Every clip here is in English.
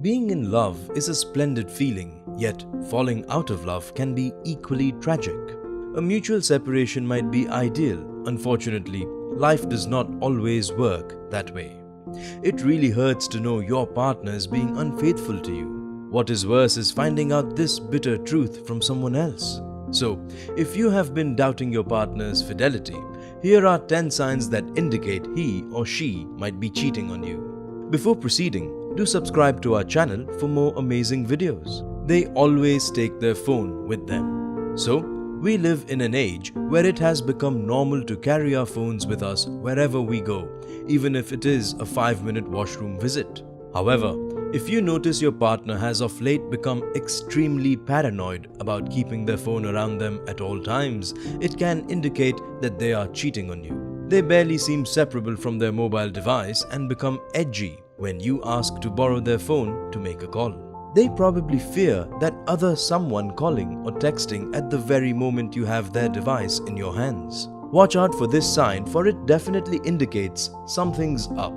Being in love is a splendid feeling, yet falling out of love can be equally tragic. A mutual separation might be ideal. Unfortunately, life does not always work that way. It really hurts to know your partner is being unfaithful to you. What is worse is finding out this bitter truth from someone else. So, if you have been doubting your partner's fidelity, here are 10 signs that indicate he or she might be cheating on you. Before proceeding, do subscribe to our channel for more amazing videos. They always take their phone with them. So, we live in an age where it has become normal to carry our phones with us wherever we go, even if it is a 5-minute washroom visit. However, if you notice your partner has of late become extremely paranoid about keeping their phone around them at all times, it can indicate that they are cheating on you. They barely seem separable from their mobile device and become edgy when you ask to borrow their phone to make a call. They probably fear that other someone calling or texting at the very moment you have their device in your hands. Watch out for this sign, for it definitely indicates something's up.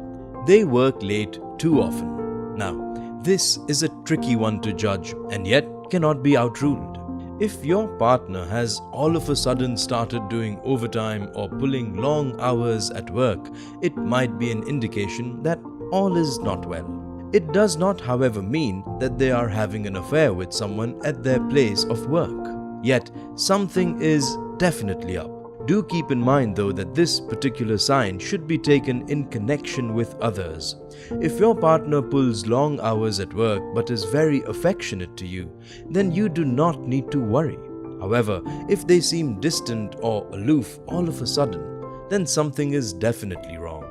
They work late too often. Now, this is a tricky one to judge and yet cannot be outruled. If your partner has all of a sudden started doing overtime or pulling long hours at work, it might be an indication that all is not well. It does not, however, mean that they are having an affair with someone at their place of work. Yet, something is definitely up. Do keep in mind though that this particular sign should be taken in connection with others. If your partner pulls long hours at work but is very affectionate to you, then you do not need to worry. However, if they seem distant or aloof all of a sudden, then something is definitely wrong.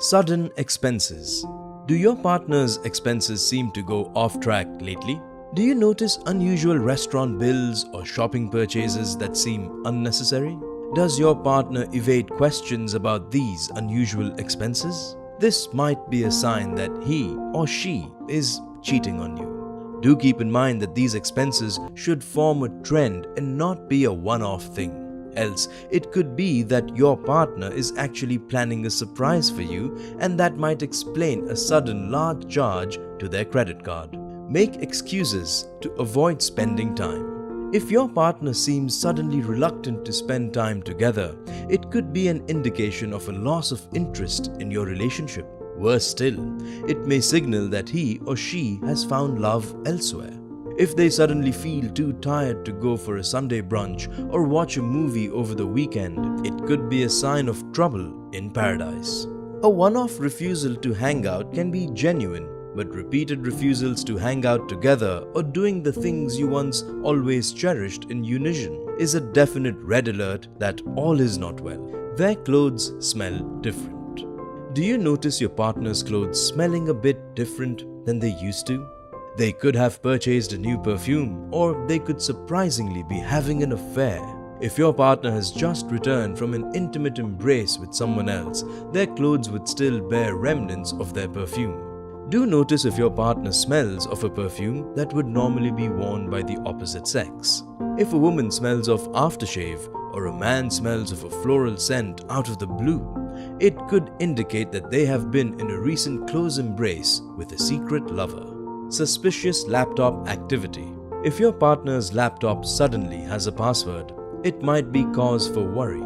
Sudden expenses. Do your partner's expenses seem to go off track lately? Do you notice unusual restaurant bills or shopping purchases that seem unnecessary? Does your partner evade questions about these unusual expenses? This might be a sign that he or she is cheating on you. Do keep in mind that these expenses should form a trend and not be a one-off thing. Else, it could be that your partner is actually planning a surprise for you, and that might explain a sudden large charge to their credit card. Make excuses to avoid spending time. If your partner seems suddenly reluctant to spend time together, it could be an indication of a loss of interest in your relationship. Worse still, it may signal that he or she has found love elsewhere. If they suddenly feel too tired to go for a Sunday brunch or watch a movie over the weekend, it could be a sign of trouble in paradise. A one-off refusal to hang out can be genuine, but repeated refusals to hang out together or doing the things you once always cherished in unison is a definite red alert that all is not well. Their clothes smell different. Do you notice your partner's clothes smelling a bit different than they used to? They could have purchased a new perfume, or they could surprisingly be having an affair. If your partner has just returned from an intimate embrace with someone else, their clothes would still bear remnants of their perfume. Do notice if your partner smells of a perfume that would normally be worn by the opposite sex. If a woman smells of aftershave or a man smells of a floral scent out of the blue, it could indicate that they have been in a recent close embrace with a secret lover. Suspicious laptop activity. If your partner's laptop suddenly has a password, it might be cause for worry.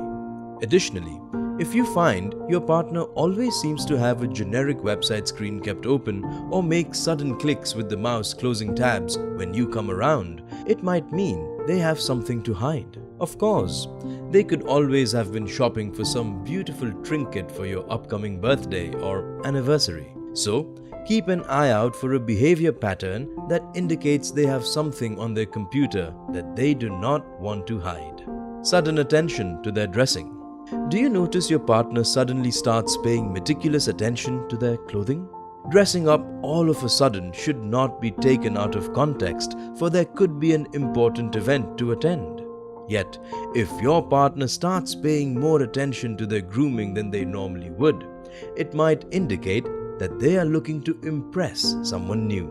Additionally, if you find your partner always seems to have a generic website screen kept open or makes sudden clicks with the mouse closing tabs when you come around, it might mean they have something to hide. Of course, they could always have been shopping for some beautiful trinket for your upcoming birthday or anniversary. So, keep an eye out for a behavior pattern that indicates they have something on their computer that they do not want to hide. Sudden attention to their dressing. Do you notice your partner suddenly starts paying meticulous attention to their clothing? Dressing up all of a sudden should not be taken out of context, for there could be an important event to attend. Yet, if your partner starts paying more attention to their grooming than they normally would, it might indicate that they are looking to impress someone new.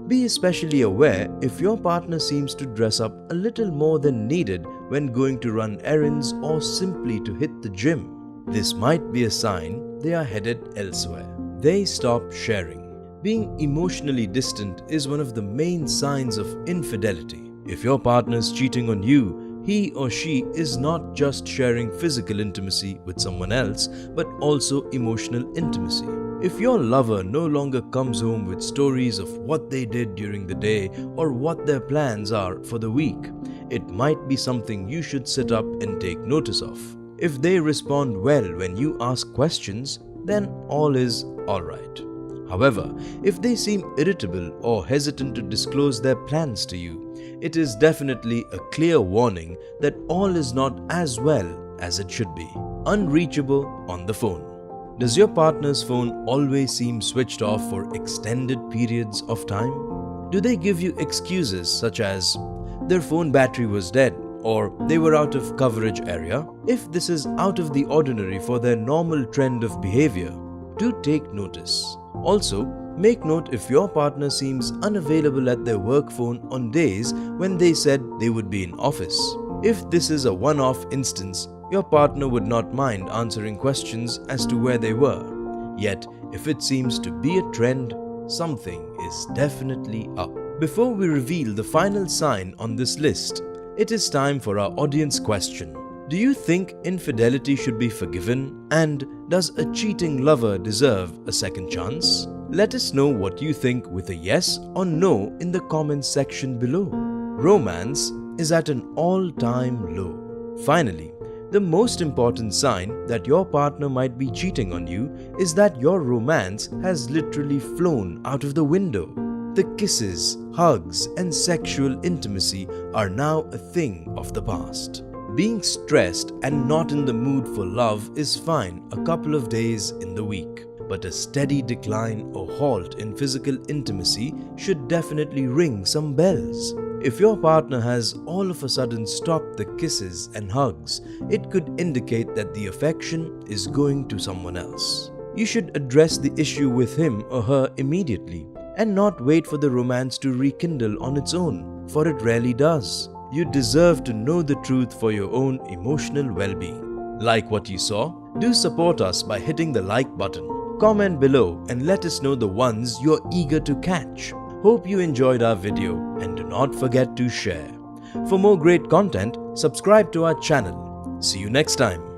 Be especially aware if your partner seems to dress up a little more than needed when going to run errands or simply to hit the gym. This might be a sign they are headed elsewhere. They stop sharing. Being emotionally distant is one of the main signs of infidelity. If your partner is cheating on you, he or she is not just sharing physical intimacy with someone else, but also emotional intimacy. If your lover no longer comes home with stories of what they did during the day or what their plans are for the week, it might be something you should sit up and take notice of. If they respond well when you ask questions, then all is alright. However, if they seem irritable or hesitant to disclose their plans to you, it is definitely a clear warning that all is not as well as it should be. Unreachable on the phone. Does your partner's phone always seem switched off for extended periods of time? Do they give you excuses such as their phone battery was dead or they were out of coverage area? If this is out of the ordinary for their normal trend of behavior, do take notice. Also, make note if your partner seems unavailable at their work phone on days when they said they would be in office. If this is a one-off instance, your partner would not mind answering questions as to where they were. Yet, if it seems to be a trend, something is definitely up. Before we reveal the final sign on this list, it is time for our audience question. Do you think infidelity should be forgiven? And does a cheating lover deserve a second chance? Let us know what you think with a yes or no in the comments section below. Romance is at an all-time low. Finally, the most important sign that your partner might be cheating on you is that your romance has literally flown out of the window. The kisses, hugs, and sexual intimacy are now a thing of the past. Being stressed and not in the mood for love is fine a couple of days in the week, but a steady decline or halt in physical intimacy should definitely ring some bells. If your partner has all of a sudden stopped the kisses and hugs, it could indicate that the affection is going to someone else. You should address the issue with him or her immediately and not wait for the romance to rekindle on its own, for it rarely does. You deserve to know the truth for your own emotional well-being. Like what you saw? Do support us by hitting the like button. Comment below and let us know the ones you're eager to catch. Hope you enjoyed our video and do not forget to share. For more great content, subscribe to our channel. See you next time.